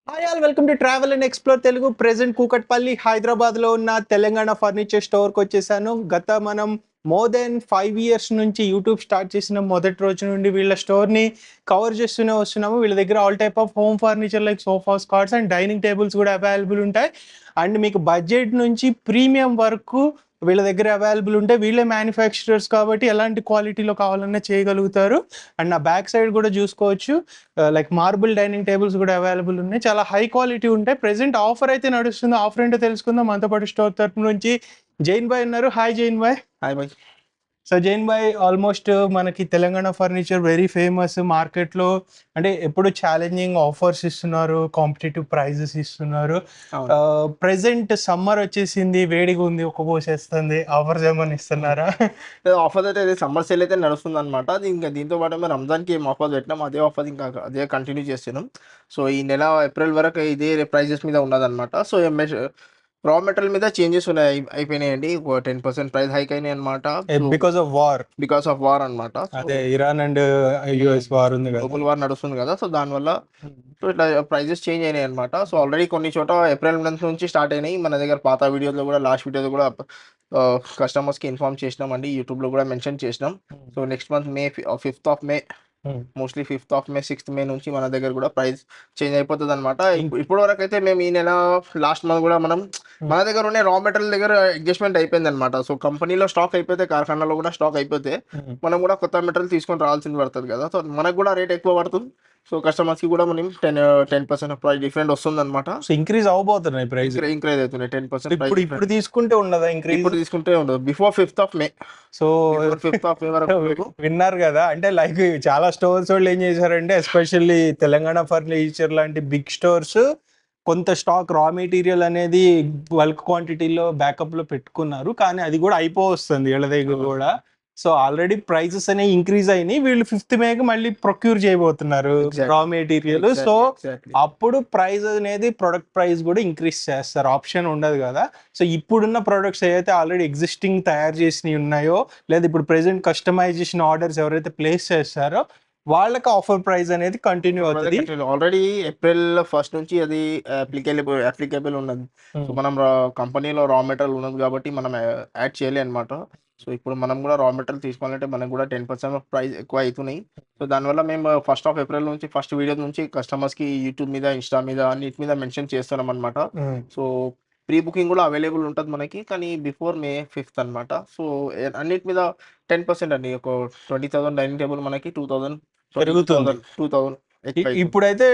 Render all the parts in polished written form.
Hi all welcome to travel and explore Telugu. Present Kukatpally హైదరాబాద్లో ఉన్న Telangana furniture స్టోర్కి వచ్చేసాను. మనం మోర్ దెన్ 5 years నుంచి యూట్యూబ్ స్టార్ట్ చేసిన మొదటి రోజు నుండి వీళ్ళ స్టోర్ని కవర్ చేస్తూనే వస్తున్నాము. వీళ్ళ దగ్గర all type of home furniture like sofas, cards and dining tables కూడా అవైలబుల్ ఉంటాయి. అండ్ మీకు బడ్జెట్ నుంచి ప్రీమియం వరకు వీళ్ళ దగ్గర అవైలబుల్ ఉంటాయి. వీళ్ళే మ్యానుఫ్యాక్చరర్స్ కాబట్టి ఎలాంటి క్వాలిటీలో కావాలన్నా చేయగలుగుతారు. అండ్ నా బ్యాక్ సైడ్ కూడా చూసుకోవచ్చు, లైక్ మార్బుల్ డైనింగ్ టేబుల్స్ కూడా అవైలబుల్ ఉన్నాయి. చాలా హై క్వాలిటీ ఉంటాయి. ప్రెసెంట్ ఆఫర్ అయితే నడుస్తుంది. ఆఫర్ ఏంటో తెలుసుకుందాం. మనతో పాటు స్టోర్ తరపు నుంచి జైన్ భాయ్ ఉన్నారు. Hi Jain bhai. Hi bhai. So Jain bhai, almost మనకి తెలంగాణ ఫర్నిచర్ వెరీ ఫేమస్ మార్కెట్లో. అంటే ఎప్పుడు ఛాలెంజింగ్ ఆఫర్స్ ఇస్తున్నారు, కాంపిటేటివ్ ప్రైజెస్ ఇస్తున్నారు. ప్రెసెంట్ సమ్మర్ వచ్చేసింది, వేడిగా ఉంది, ఒక్క పోసేస్తుంది. ఆఫర్స్ ఏమైనా ఇస్తున్నారా? ఆఫర్ అయితే అదే సమ్మర్ సేల్ అయితే నడుస్తుంది అనమాట. అది ఇంకా దీంతో పాటు మేము రంజాన్కి ఏం ఆఫర్ పెట్టినాం అదే ఆఫర్ ఇంకా అదే కంటిన్యూ చేస్తున్నాం. సో ఈ నెల ఏప్రిల్ వరకు ఇదే ప్రైజెస్ మీద ఉన్నదన్నమాట. సో రా మెటీరియల్ మీద చేంజెస్ అయిపోయినాయండి. 10% ప్రైస్ హైక్ అయినాయి అనమాట. బికాస్ ఆఫ్ వార్ అనమాట. అదే ఇరాన్ అండ్ యుఎస్ వార్ ఉంది కదా, గ్లోబల్ వార్ నడుస్తుంది కదా. సో దానివల్ల సో ఇట్లా ప్రైజెస్ చేంజ్ అయినాయి అనమాట. సో ఆల్రెడీ కొన్ని చోట ఏప్రిల్ మంత్ నుంచి స్టార్ట్ అయినాయి. మన దగ్గర పాత వీడియోలో కూడా, లాస్ట్ వీడియోలో కూడా కస్టమర్స్కి ఇన్ఫార్మ్ చేసినామండి. యూట్యూబ్లో కూడా మెన్షన్ చేసినాం. So next month fifth of May mostly 5th of May 6th May నుంచి మన దగ్గర కూడా ప్రైస్ చేంజ్ అయిపోతుంది అనమాట. ఇప్పటి వరకు అయితే మేము ఈ నెల లాస్ట్ మంత్ కూడా మన దగ్గర ఉండే రా మెటీరియల్ దగ్గర అడ్జస్ట్మెంట్ అయిపోయింది అనమాట. సో కంపెనీలో స్టాక్ అయిపోతే, కార్ఖానాలో కూడా స్టాక్ అయిపోతే మనం కూడా కొత్త మెటీరియల్ తీసుకొని రావాల్సింది పడుతుంది కదా. సో మనకు కూడా రేట్ ఎక్కువ పడుతుంది. సో కస్టమర్స్కి కూడా మనం 10% ప్రైస్ డిఫరెంట్ వస్తుంది అనమాట. సో ఇంక్రీజ్ అవబోతున్నాయి ప్రైస్, ఇంక్రీజ్ అవుతున్నాయి 10%. ఇప్పుడు తీసుకుంటే ఉండదా ఇంక్రీజ్? ఇప్పుడు తీసుకుంటే ఉండదు before 5th of May. So 5th of May వరకు విన్నారు కదా. అంటే లైక్ చాలా స్టోర్స్ వాళ్ళు ఏం చేశారంటే, ఎస్పెషల్లీ తెలంగాణ ఫర్నిచర్ లాంటి బిగ్ స్టోర్స్ కొంత స్టాక్ రా మెటీరియల్ అనేది బల్క్ క్వాంటిటీలో బ్యాకప్లో పెట్టుకున్నారు. కానీ అది కూడా అయిపోతుంది వీళ్ళ దగ్గర కూడా. సో ఆల్రెడీ ప్రైజెస్ అనేవి ఇంక్రీజ్ అయినాయి. వీళ్ళు 5th May మళ్ళీ ప్రొక్యూర్ చేయబోతున్నారు రా మెటీరియల్. సో అప్పుడు ప్రైస్ అనేది ప్రొడక్ట్ ప్రైస్ కూడా ఇంక్రీజ్ చేస్తారు, ఆప్షన్ ఉండదు కదా. సో ఇప్పుడున్న ప్రొడక్ట్స్ ఏవైతే ఆల్రెడీ ఎగ్జిస్టింగ్ తయారు చేసినవి ఉన్నాయో, లేదా ఇప్పుడు ప్రెసెంట్ కస్టమైజేషన్ ఆర్డర్స్ ఎవరైతే ప్లేస్ చేస్తారో వాళ్ళకి ఆఫర్ ప్రైస్ అనేది కంటిన్యూ అవుతుంది. ఆల్రెడీ ఏప్రిల్ 1st నుంచి అది అప్లికేబుల్ ఉన్నది. సో మనం కంపెనీలో రా మెటీరియల్ ఉన్నది కాబట్టి మనం యాడ్ చేయాలి అనమాట. సో ఇప్పుడు మనం కూడా రా మెటీరియల్ తీసుకోవాలంటే మనకు కూడా 10% ప్రైస్ ఎక్కువ అవుతున్నాయి. సో దానివల్ల మేము 1st of April నుంచి ఫస్ట్ వీడియో నుంచి కస్టమర్స్కి యూట్యూబ్ మీద, ఇన్స్టా మీద, అన్నిటి మీద మెన్షన్ చేస్తున్నాం అనమాట. సో ప్రీ బుకింగ్ కూడా అవైలబుల్ ఉంటుంది మనకి, కానీ బిఫోర్ May 5th అనమాట. సో అన్నిటి మీద 10% అండి. ఒక 20,000 డైనింగ్ టేబుల్ మనకి 2,000 పెరుగుతుంది. 2,000 ఇప్పుడైతే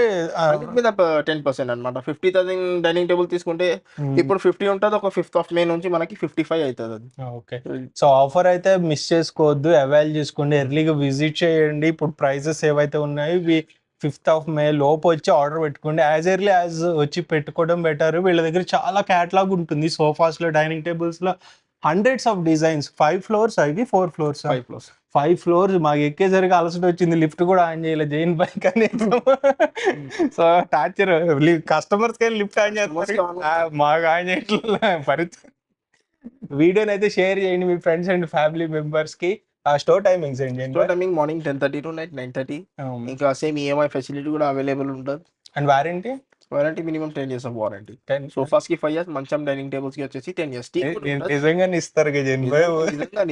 మీద 10% అనమాట. 50,000 డైనింగ్ టేబుల్ తీసుకుంటే ఇప్పుడు 50 ఉంటుంది. ఒక 5th of May నుంచి మనకి 55 అవుతుంది అది. ఓకే. సో ఆఫర్ అయితే మిస్ చేసుకోవద్దు, అవైల్ చేసుకోండి, ఎర్లీగా విజిట్ చేయండి. ఇప్పుడు ప్రైజెస్ ఏవైతే ఉన్నాయో 5th of May లోపు వచ్చి ఆర్డర్ పెట్టుకోండి. యాజ్ ఎర్లీ యాజ్ వచ్చి పెట్టుకోవడం బెటర్. వీళ్ళ దగ్గర చాలా క్యాటలాగ్ ఉంటుంది. సోఫాస్లో, డైనింగ్ టేబుల్స్లో హండ్రెడ్స్ ఆఫ్ డిజైన్స్. 5 floors అవి, 4 floors? 5 floors. మాకు ఎక్కేసరికి అలసట వచ్చింది, లిఫ్ట్ కూడా ఆన్ చేయలేదు జైన్ బైక్ అని. So torture. కస్టమర్స్ కానీ లిఫ్ట్ ఆన్ చేస్తారు, మాకు ఆన్ చేయట్లేదు పరిస్థితి. వీడియోని అయితే షేర్ చేయండి మీ ఫ్రెండ్స్ అండ్ ఫ్యామిలీ మెంబర్స్కి. స్టోర్ టైమింగ్స్ ఏంటి? Morning 10:30 to night 9:30. ఇంకా సేమ్ ఈఎంఐ ఫెసిలిటీ కూడా అవైలబుల్ ఉంటుంది. And warranty minimum 10 years of warranty. Sofas కి 5 years, మంచం డైనింగ్ టేబుల్స్ కి వచ్చేసి 10 years. నిజంగా ఇస్తారు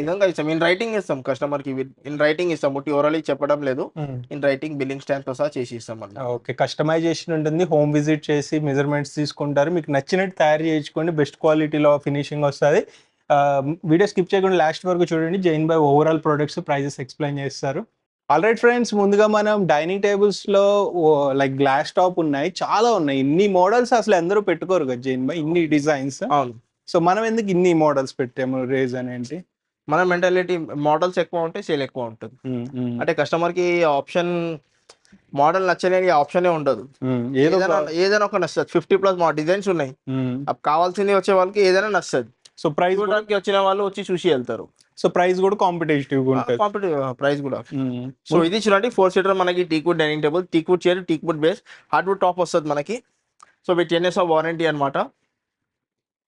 నిజంగా ఇస్తాం. ఇన్ రైటింగ్ ఇస్తాం కస్టమర్ కి. ఇన్ రైటింగ్ ఇస్తాం, ఓరల్లీ చెప్పడం లేదు. ఇన్ రైటింగ్ బిల్లింగ్ స్టాంప్ తో సహా చేసి ఇస్తాం. ఓకే. కస్టమైజేషన్ ఉంటుంది. హోమ్ విజిట్ చేసి మెజర్మెంట్స్ తీసుకుంటారు. మీకు నచ్చినట్టు తయారు చేయించుకోండి. బెస్ట్ క్వాలిటీలో ఫినిషింగ్ వస్తుంది. వీడియో స్కిప్ చేయకుండా లాస్ట్ వరకు చూడండి. జైన్ భాయ్ ఓవరాల్ ప్రొడక్ట్స్ ప్రైజెస్ ఎక్స్ప్లెయిన్ చేస్తారు. ఆల్రైట్ ఫ్రెండ్స్, ముందుగా మనం డైనింగ్ టేబుల్స్లో లైక్ గ్లాస్ టాప్ ఉన్నాయి, చాలా ఉన్నాయి. ఇన్ని మోడల్స్ అసలు అందరూ పెట్టుకోరు కదా జైన్ భాయ్, ఇన్ని డిజైన్స్. అవును. సో మనం ఎందుకు ఇన్ని మోడల్స్ పెట్టాము? రీజన్ ఏంటి? మన మెంటాలిటీ మోడల్స్ ఎక్కువ ఉంటే సేల్ ఎక్కువ ఉంటుంది. అంటే కస్టమర్కి ఆప్షన్ మోడల్ నచ్చలేని ఆప్షనే ఉండదు. ఏదైనా ఒక నచ్చదు. 50+ డిజైన్స్ ఉన్నాయి. కావాల్సింది వచ్చే వాళ్ళకి ఏదైనా నచ్చదు. సో ప్రైస్ వచ్చిన వాళ్ళు వచ్చి చూసి వెళ్తారు. సో ప్రైస్ కూడా కాంపిటేటివ్ ఉంటుంది. ప్రైస్ కూడా. సో ఇది చూడండి, 4-seater మనకి teakwood dining table, teakwood chair, teakwood base, hardwood top వస్తుంది మనకి. So with 10 years of warranty అనమాట.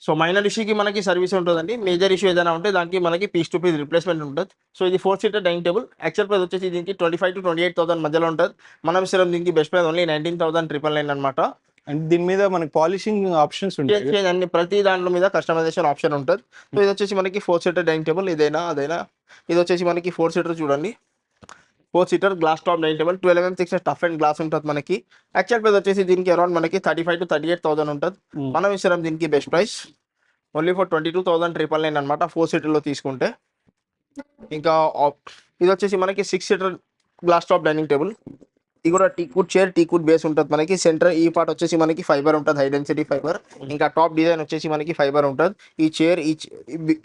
సో మైనర్ ఇష్యూకి మనకి సర్వీస్ ఉంటుందండి. మేజర్ ఇష్యూ ఏదైనా ఉంటే దానికి మనకి పీస్ టు పీస్ రిప్లేస్మెంట్ ఉంటుంది. సో ఇది 4-seater dining table. Actual price వచ్చేసి దీనికి 25,000 to 28,000 మధ్యలో ఉంటుంది. మనం ఇస్తాం దీనికి బెస్ట్ ప్రైస్ ఓన్లీ 19,999 అనమాట. అంటే దీని మీద మనకి పాలిషింగ్ ఆప్షన్స్ ఉంటాయి కదా? చేంజ్ అన్ని ప్రతి దాంట్లో మీద కస్టమైజేషన్ ఆప్షన్ ఉంటుంది. సో ఇది వచ్చేసి మనకి 4 సీటర్ డైనింగ్ టేబుల్, ఇదైనా అదైనా. ఇది వచ్చేసి మనకి 4 సీటర్ చూడండి, 4 seater glass top dining table, 12 mm thickness tough and glass ఉంటుంది మనకి. యాక్చువల్ ప్రైస్ వచ్చేసి దీనికి అరౌండ్ మనకి 35 to 38,000 ఉంటుంది. మనం ఇస్తాం దీనికి బెస్ట్ ప్రైస్ ఓన్లీ ఫర్ 22,999 అనమాట 4 సీటర్లో తీసుకుంటే. ఇంకా ఇది వచ్చేసి మనకి 6 seater glass top dining table, ఇది కూడా టీకుడ్ చైర్, టీకుడ్ బేస్ ఉంటుంది మనకి. సెంటర్ ఈ పార్ట్ వచ్చేసి మనకి ఫైబర్ ఉంటుంది, హై డెన్సిటీ ఫైబర్. ఇంకా టాప్ డిజైన్ వచ్చేసి మనకి ఫైబర్ ఉంటుంది. ఈ చైర్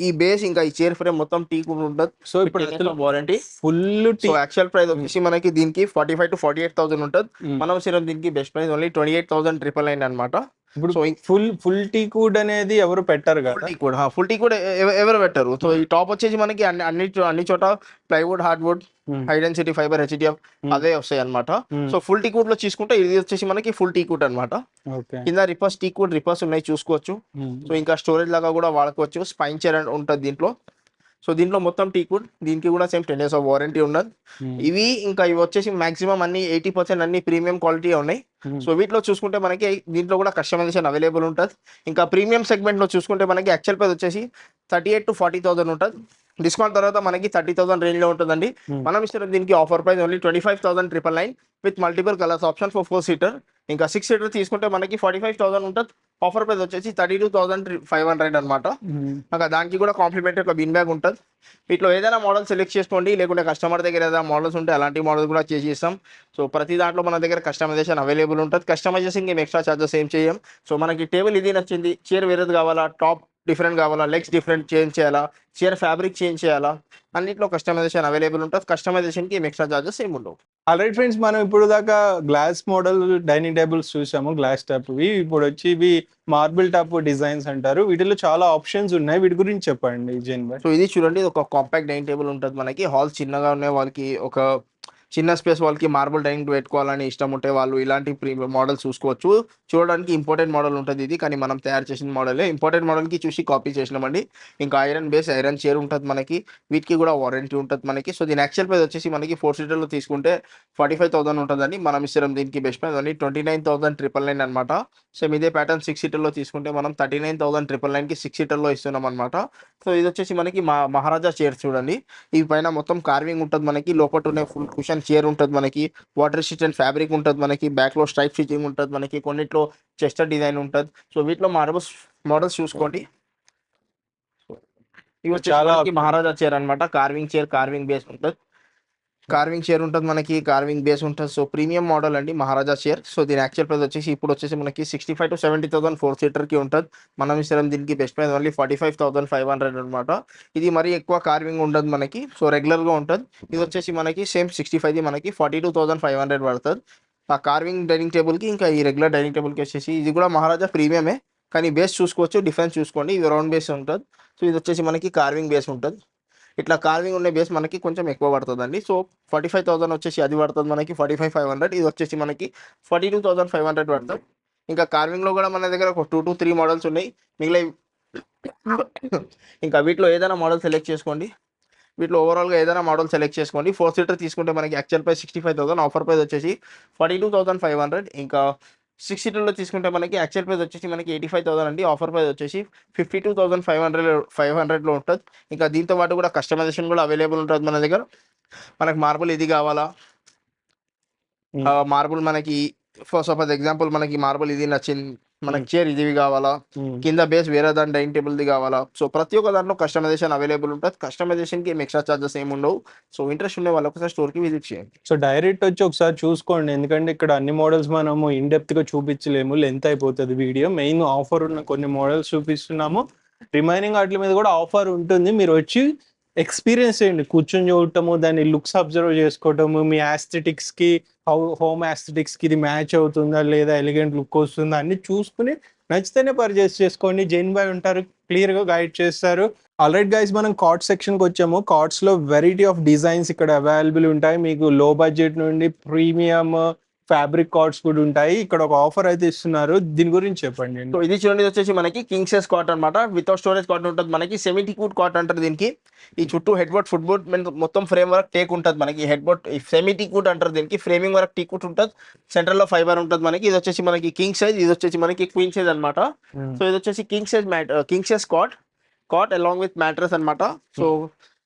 ఈ బేస్ ఇంకా ఈ చైర్ ఫ్రేమ్ మొత్తం టీకుడ్ ఉంటుంది. సో ఇప్పుడు warranty full so actual price వచ్చేసి మనకి దీనికి 45 to 48,000 ఉంటుంది. మనం సిరం దీనికి బెస్ట్ ప్రైస్ ఓన్లీ 28,999 అనమాట. ఇప్పుడు ఫుల్ టీ కుడ్ అనేది ఎవరు పెట్టారు కదా? ఫుల్ టీ కూడా ఎవరు పెట్టారు. సో ఈ టాప్ వచ్చేసి మనకి అన్ని చోట plywood, hardwood, high density fibre, HDF అదే వస్తాయి అనమాట. సో ఫుల్ టీ కుడ్ లో చూసుకుంటే ఇది వచ్చేసి మనకి ఫుల్ టీ కుడ్ అనమాట. కింద రిపర్స్ టీ కుడ్ రిపర్స్ ఉన్నాయి చూసుకోవచ్చు. సో ఇంకా స్టోరేజ్ లాగా కూడా వాడుకోవచ్చు. స్పైన్ చైర్ ఉంటుంది దీంట్లో. సో దీంట్లో మొత్తం టీకుడ్, దీనికి కూడా సేమ్ 10 years ఆఫ్ వారంటీ ఉన్నది. ఇవి ఇంకా ఇవి వచ్చేసి మాక్సిమం అన్ని 80% అన్ని ప్రీమియం క్వాలిటీ ఉన్నాయి. సో వీటిలో చూసుకుంటే మనకి దీంట్లో కూడా కస్టమైజేషన్ అవైలబుల్ ఉంటుంది. ఇంకా ప్రీమియం సెగ్మెంట్ లో చూసుకుంటే మనకి యాక్చువల్ ప్రైస్ వచ్చేసి 38 to 40,000 ఉంటుంది. డిస్కౌంట్ తర్వాత మనకి 30,000 రేంజ్ లో ఉంటుందండి. మనం ఇస్తున్న దీనికి offer price only 25,999 with multiple colours option for 4 seater. ఇంకా 6 సీటర్ తీసుకుంటే మనకి 45,000 ఉంటుంది. ఆఫర్ ప్రైస్ వచ్చేసి 32,500 అనమాట. ఇంకా దానికి కూడా కాంప్లిమెంటరీ ఒక బిన్ బ్యాగ్ ఉంటుంది. వీటిలో ఏదైనా మోడల్ సెలెక్ట్ చేసుకోండి, లేకుంటే కస్టమర్ దగ్గర ఏదైనా మోడల్స్ ఉంటే అలాంటి మోడల్ కూడా చేసి ఇస్తాం. సో ప్రతి దాంట్లో మన దగ్గర కస్టమైజేషన్ అవైలబుల్ ఉంటుంది. కస్టమైజేషన్ ఏం ఎక్స్ట్రా చార్జెస్ ఏం చేయం. సో మనకి టేబుల్ ఇది నచ్చింది, చైర్ వేరేది కావాలా, టాప్ డిఫరెంట్ కావాలా, లెగ్స్ డిఫరెంట్ చేంజ్ చేయాలా, చైర్ ఫ్యాబ్రిక్ చేంజ్ చేయాలా, అన్నింటిలో కస్టమైజేషన్ అవైలబుల్ ఉంటుంది. కస్టమైజేషన్కి ఏం ఎక్స్ట్రా చార్జెస్ ఏమి ఉండవు. ఆల్రైట్ ఫ్రెండ్స్, మనం ఇప్పుడు దాకా గ్లాస్ మోడల్ డైనింగ్ టేబుల్స్ చూసాము, గ్లాస్ టాప్. ఇప్పుడు వచ్చి ఇవి మార్బుల్ టాప్ డిజైన్స్ అంటారు. వీటిలో చాలా ఆప్షన్స్ ఉన్నాయి, వీటి గురించి చెప్పండి జైన్ భాయ్. సో ఇది చూడండి, ఒక కాంపాక్ట్ డైనింగ్ టేబుల్ ఉంటుంది మనకి. హాల్ చిన్నగా ఉన్నాయి వాళ్ళకి, ఒక చిన్న స్పేస్ వాళ్ళకి మార్బుల్ డైనింగ్ పెట్టుకోవాలని ఇష్టం ఉంటే వాళ్ళు ఇలాంటి మోడల్ చూసుకోవచ్చు. చూడడానికి ఇంపార్టెంట్ మోడల్ ఉంటుంది ఇది, కానీ మనం తయారు చేసిన మోడలే. ఇంపార్టెంట్ మోడల్కి చూసి కాపీ చేసినామండి. ఇంకా ఐరన్ బేస్, ఐరన్ చైర్ ఉంటుంది మనకి. వీటికి కూడా వారంటీ ఉంటుంది మనకి. సో దీని యాక్చువల్ ప్రైస్ వచ్చేసి మనకి 4 సీటర్లో తీసుకుంటే 45,000 ఉంటుందండి. మనం ఇస్తాం దీనికి బెస్ట్ ప్రైస్ ఓన్లీ 29,999 అనమాట. సేమ్ ఇదే ప్యాటర్న్ 6 సీటర్లో తీసుకుంటే మనం 39,999కి 6 సీటర్లో ఇస్తున్నాం అనమాట. సో ఇది వచ్చేసి మనకి మహారాజా చైర్ చూడండి. ఈ పైన మొత్తం కార్వింగ్ ఉంటుంది మనకి. లోపల ఫుల్ కుషన్ చైర్ ఉంటుంది మనకి. వాటర్ రెసిస్టెంట్ ఫ్యాబ్రిక్ ఉంటుంది మనకి. బ్యాక్ లో స్ట్రైప్ స్టిచింగ్ ఉంటుంది మనకి. కొన్నిట్లో చెస్టర్ డిజైన్ ఉంటుంది. సో వీటిలో మోడల్స్ చూసుకోండి. ఇవి వచ్చేసి మహారాజా చైర్ అనమాట. కార్వింగ్ చైర్, కార్వింగ్ బేస్ ఉంటుంది. కార్వింగ్ చైర్ ఉంటుంది మనకి, కార్వింగ్ బేస్ ఉంటుంది. సో ప్రీమియం మోడల్ అండి మహారాజా చైర్. సో దీని యాక్చువల్ ప్రైస్ వచ్చేసి ఇప్పుడు వచ్చేసి మనకి 65 to 70,000 4 సీటర్కి ఉంటుంది. మనం ఇస్తాం దీనికి బెస్ట్ ప్రైస్ ఓన్లీ 45,500 అనమాట. ఇది మరీ ఎక్కువ కార్వింగ్ ఉండదు మనకి. సో రెగ్యులర్గా ఉంటుంది. ఇది వచ్చేసి మనకి సేమ్ 65 మనకి 42,500 పడుతుంది. ఆ కార్వింగ్ డైనింగ్ టేబుల్కి ఇంకా ఈ రెగ్యులర్ డైనింగ్ టేబుల్కి వచ్చేసి ఇది కూడా మహారాజా ప్రీమియమే, కానీ బేస్ చూసుకోవచ్చు, డిఫరెన్స్ చూసుకోండి. ఇది రౌండ్ బేస్ ఉంటుంది. సో ఇది వచ్చేసి మనకి కార్వింగ్ బేస్ ఉంటుంది. ఇట్లా కార్వింగ్ ఉన్న బేస్ మనకి కొంచెం ఎక్కువ పడుతుందండి. సో 45,000 వచ్చేసి అది పడుతుంది మనకి 45,500. ఇది వచ్చేసి మనకి 42,500 పడుతుంది. ఇంకా కార్వింగ్లో కూడా మన దగ్గర ఒక 2 to 3 మోడల్స్ ఉన్నాయి. మిగిలిన ఇంకా వీటిలో ఏదైనా మోడల్ సెలెక్ట్ చేసుకోండి. వీటిలో ఓవరాల్గా ఏదైనా మోడల్ సెలెక్ట్ చేసుకోండి. 4 సీటర్ తీసుకుంటే మనకి యాక్చువల్ ప్రైస్ 65,000, ఆఫర్ ప్రైస్ వచ్చేసి 42,500. ఇంకా 6 సీటర్లో తీసుకుంటే మనకి యాక్చువల్ ప్రైస్ వచ్చేసి మనకి 85,000 అండి. ఆఫర్ ప్రైస్ వచ్చేసి 52,500లో ఉంటుంది. ఇంకా దీంతో పాటు కూడా కస్టమైజేషన్ కూడా అవైలబుల్ ఉంటుంది మన దగ్గర. మనకి మార్బుల్ ఇది కావాలా, మార్బుల్ మనకి ఫర్ సపోజ్ ఎగ్జాంపుల్ మనకి మార్బుల్ ఇది నచ్చింది, మనకి చైర్ ఇది కావాలా, కింద బేస్ వేరే దాని డైనింగ్ టేబుల్ది కావాలా. సో ప్రతి ఒక్క దాంట్లో కస్టమైజేషన్ అవైలబుల్ ఉంటుంది. కస్టమైజేషన్కి ఏం ఎక్స్ట్రా చార్జెస్ ఏమి ఉండవు. సో ఇంట్రెస్ట్ ఉండే వాళ్ళు ఒకసారి స్టోర్కి విజిట్ చేయండి. సో డైరెక్ట్ వచ్చి ఒకసారి చూసుకోండి, ఎందుకంటే ఇక్కడ అన్ని మోడల్స్ మనము ఇన్ డెప్త్గా చూపించలేము, లెంత్ అయిపోతుంది వీడియో. మెయిన్ ఆఫర్ ఉన్న కొన్ని మోడల్స్ చూపిస్తున్నాము, రిమైనింగ్ వాటి మీద కూడా ఆఫర్ ఉంటుంది. మీరు వచ్చి ఎక్స్పీరియన్స్ చేయండి, కూర్చొని చూడటము, దాన్ని లుక్స్ అబ్జర్వ్ చేసుకోవటము, మీ యాస్థెటిక్స్కి, హోమ్ యాస్థెటిక్స్కి ఇది మ్యాచ్ అవుతుందా లేదా, ఎలిగెంట్ లుక్ వస్తుందా అన్ని చూసుకుని నచ్చితేనే పర్చేస్ చేసుకోండి. జైన్ బాయ్ ఉంటారు, క్లియర్గా గైడ్ చేస్తారు. ఆల్రైట్ గైస్, మనం కార్డ్ సెక్షన్కి వచ్చాము. కార్డ్స్లో వెరైటీ ఆఫ్ డిజైన్స్ ఇక్కడ అవైలబుల్ ఉంటాయి. మీకు లో బడ్జెట్ నుండి ప్రీమియం ఫ్యాబ్రిక్ కార్డ్స్ కూడా ఉంటాయి. ఇక్కడ ఒక ఆఫర్ అయితే ఇస్తున్నారు, దీని గురించి చెప్పండి. సో ఇది చూడండి, ఇది వచ్చేసి మనకి కింగ్ సైజ్ కాట్ అనమాట. వితౌట్ స్టోరేజ్ కాట్ ఉంటుంది మనకి. సెమీ టీక్వుడ్ కాట్ అంటారు దీనికి. ఈ చుట్టూ హెడ్ బోర్డ్ ఫుట్ బోర్డ్ మొత్తం ఫ్రేమ్ వర్క్ టేక్ ఉంటుంది మనకి. హెడ్ బోర్డ్ సెమీ టీక్వుడ్ అంటారు దీనికి. ఫ్రేమింగ్ వర్క్ టీక్వుడ్ ఉంటుంది, సెంటర్ లో ఫైబర్ ఉంటుంది మనకి. ఇది వచ్చేసి మనకి కింగ్ సైజ్, ఇది వచ్చేసి మనకి క్వీన్ సైజ్ అనమాట. సో ఇది వచ్చేసి king size cot along with mattress అనమాట. సో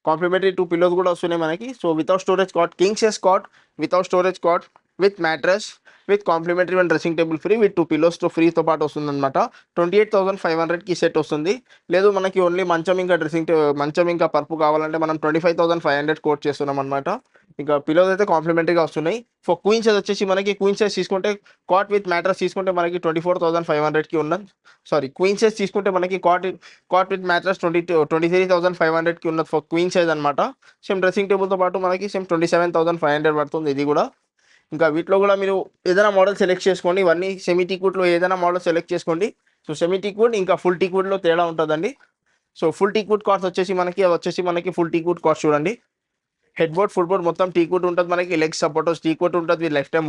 కాంప్లిమెంటరీ 2 పిల్లోస్ కూడా వస్తున్నాయి మనకి. So without storage cot, king size cot without storage cot with mattress with complimentary 1 dressing table free with 2 pillows తో ఫ్రీతో పాటు వస్తుంది అనమాట. 28,500కి సెట్ వస్తుంది. లేదు మనకి ఓన్లీ మంచం ఇంకా మంచం ఇంకా పరుపు కావాలంటే మనం 25,500 కోట్ చేస్తున్నాం అనమాట. ఇంకా పిల్లోస్ అయితే కాంప్లిమెంటరీగా వస్తున్నాయి. ఫర్ క్వీన్ సైజ్ వచ్చేసి మనకి క్వీన్ సైజ్ తీసుకుంటే కాట్ విత్ మ్యాట్రెస్ తీసుకుంటే మనకి 24,500కి ఉన్నది. సారీ, క్వీన్ సైజ్ తీసుకుంటే మనకి కాట్ విత్ మ్యాట్రెస్ 23,500కి ఉన్నది ఫర్ క్వీన్ సైజ్ అనమాట. సేమ్ డ్రెస్సింగ్ టేబుల్తో పాటు మనకి సేమ్ 27,500 పడుతుంది ఇది కూడా. ఇంకా వీటిలో కూడా మీరు ఏదైనా మోడల్ సెలెక్ట్ చేసుకోండి. ఇవన్నీ సెమీ టీక్వుడ్లో ఏదైనా మోడల్ సెలెక్ట్ చేసుకోండి. సో సెమీ టీక్వుడ్ ఇంకా ఫుల్ టీక్వుడ్లో తేడా ఉంటుందండి. సో ఫుల్ టీక్వుడ్ కార్డ్స్ వచ్చేసి మనకి ఫుల్ టీక్వుడ్ కార్డ్స్ చూడండి. హెడ్ బోర్డ్ ఫుల్ బోర్డ్ మొత్తం టీక్వుడ్ ఉంటుంది మనకి. లెగ్ సపోర్టర్స్ టీక్వుడ్ ఉంటుంది. విత్ లైఫ్ టైం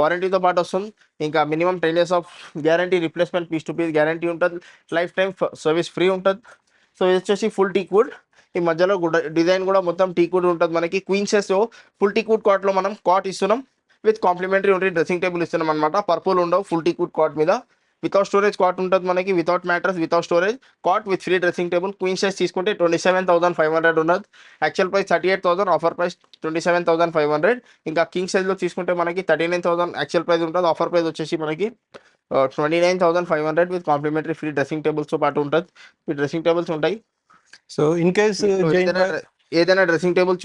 వారంటీతో పాటు వస్తుంది. ఇంకా minimum 10 years of guarantee, replacement piece to piece guarantee ఉంటుంది. లైఫ్ టైం సర్వీస్ ఫ్రీ ఉంటుంది. సో ఇది వచ్చేసి ఫుల్ టీక్వుడ్. ఈ మధ్యలో డిజైన్ కూడా మొత్తం టీక్వుడ్ ఉంటుంది మనకి. క్వీన్ సైజ్ ఫుల్ టీక్వుడ్ కాట్లో మనం కాట్ ఇస్తున్నాం విత్ కాంప్లిమెంటరీ ఉంటే డ్రెస్సింగ్ టేబుల్ ఇస్తున్నాం అనమాట. పర్పుల్ ఉండవు ఫుల్ టీక్వుడ్ కాట్ మీద. వితౌట్ స్టోరేజ్ కాట్ ఉంటుంది మనకి. Without mattress, without storage cot with free dressing table. Queen size తీసుకుంటే 27,500 ఉన్నది. Actual price 38,000, offer price 27,500. ఇంకా కింగ్ సైజ్లో తీసుకుంటే మనకి 39,000 యాక్చువల్ ప్రైస్ ఉంటుంది. ఆఫర్ ప్రైస్ వచ్చేసి మనకి 29,500 విత్ కాంప్లిమెంటరీ ఫ్రీ డ్రెస్సింగ్ టేబుల్స్తో పాటు ఉంటుంది. ఈ డ్రెస్సింగ్ టేబుల్స్ ఉంటాయి. సో ఇన్ కేస్ ఏదైనా డ్రెస్సింగ్ టేబుల్